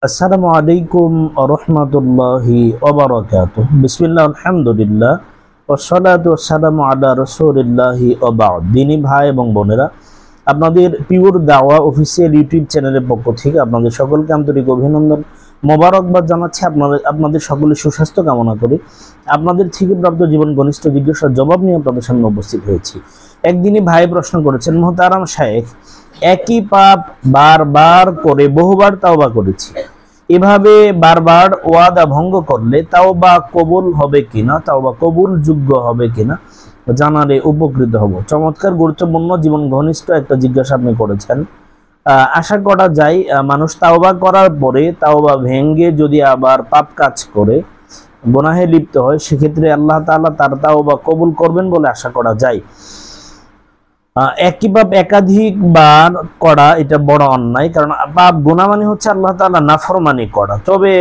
আসসালামু আলাইকুম ওয়া রাহমাতুল্লাহি ওয়া বারাকাতুহু। বিসমিল্লাহ, আলহামদুলিল্লাহ, ওয়াসসালাতু ওয়াসসালামু আলা রাসূলিল্লাহি ওয়া বা'দ। দিনী ভাই এবং বোনেরা, আপনাদের পিওর দাওয়া অফিসিয়াল ইউটিউব চ্যানেলের পক্ষ থেকে আপনাদের সকলকে আন্তরিক অভিনন্দন, মোবারকবাদ জানাচ্ছি। আপনাদের সকলের সুস্বাস্থ্য কামনা করি। আপনাদের থেকে প্রাপ্ত জীবন ঘনিষ্ঠ জিজ্ঞাসার জবাব নিয়ে আপনাদের সামনে উপস্থিত হয়েছি। একদিনই ভাই প্রশ্ন করেছেন, মুহতারাম শায়েখ, একই পাপ বারবার করে বহুবার তাওবা করেছি, এভাবে বারবার ওয়াদা ভঙ্গ করলে তাওবা কবুল হবে কিনা, তাওবা কবুল যোগ্য হবে কিনা জানালে উপকৃত হব। চমৎকার, গুরুত্বপূর্ণ, জীবন ঘনিষ্ঠ একটা জিজ্ঞাসা আপনি করেছেন। আশা করা যায় মানুষ তাওবা করার পরে তাওবা ভেঙ্গে যদি আবার পাপ কাজ করে গুনাহে লিপ্ত হয়, সেক্ষেত্রে আল্লাহ তাআলা তার তাওবা কবুল করবেন বলে আশা করা যায়। একই পাপ একাধিকবার করা এটা বড় অন্যায়, কারণ পাপ গুনাহ মানে হচ্ছে আল্লাহ তাআলা নাফরমানি করা। তবে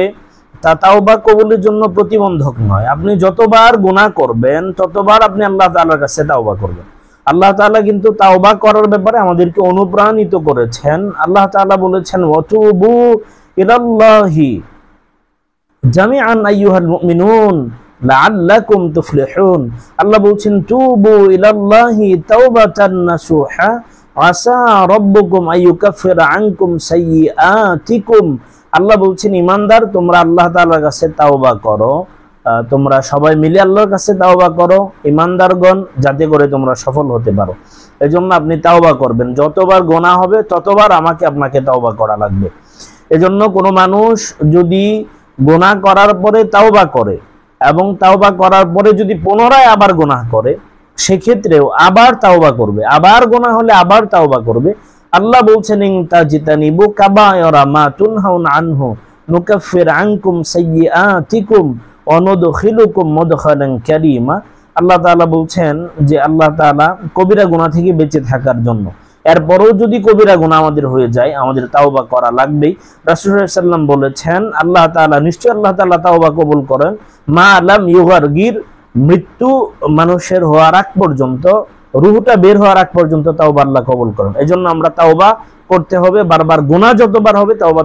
তা তাওবা কবুলের জন্য প্রতিবন্ধক নয়। আপনি যতবার গুনাহ করবেন ততবার আপনি আল্লাহ তাআলার কাছে তাওবা করবেন। আল্লাহ তাআলা কিন্তু তাওবা করার ব্যাপারে আমাদেরকে অনুপ্রাণিত করেছেন। আল্লাহ তাআলা বলেছেন, ওয়াতুবু ইলাল্লাহি জামিআন আইয়ুহাল মুমিনুন লাআল্লাকুম তুফলিহুন। আল্লাহ বলছেন, তুবু ইলাল্লাহি তাওবাতান নাসুহা আসা রাব্বুকুম আইয়ুকাফিরা আনকুম সাইয়্যাতিকুম। আল্লাহ বলছেন, ঈমানদার, তোমরা আল্লাহ তাআলার কাছে তাওবা করো, তোমরা সবাই মিলে আল্লাহর কাছে তাওবা করো ঈমানদারগণ, যাতে করে তোমরা সফল হতে পারো। এজন্য আপনি তাওবা করবেন। যতবার গুনাহ হবে ততবার আপনাকে তাওবা করা লাগবে। এজন্য কোনো মানুষ যদি গুনাহ করার পরে তাওবা করে এবং তাওবা করার পরে যদি পুনরায় আবার গুনাহ করে, সেক্ষেত্রেও আবার তাওবা করবে, আবার গুনাহ হলে আবার তাওবা করবে। আল্লাহ বলছেন, ইন তাজতানিবু কাবায়রা মা তুনহাউনা আনহু নুকাফির আনকুম সাইয়্যাতিকুম ওয়া নুদখিলুকুম মুদখালান কারীমা। আল্লাহ তাআলা বলছেন যে আল্লাহ তাআলা কবিরা গুনাহ থেকে বেঁচে থাকার জন্য, এরপরও যদি কবিরা গুনাহ আমাদের হয়ে যায়, আমাদের তাওবা করা লাগবেই। রাসূল সাল্লাল্লাহু আলাইহি ওয়াসাল্লাম বলেছেন, আল্লাহ তাআলা নিশ্চয় আল্লাহ তাআলা তাওবা কবুল করেন মা লাম ইউগারগির, মৃত্যু মানুষের হওয়ার আগ পর্যন্ত, রূহটা বের হওয়ার আগ পর্যন্ত তাওবা আল্লাহ কবুল করেন। এজন্য আমরা তাওবা করতে হবে, বারবার গুনাহ যতবার হবে তাওবা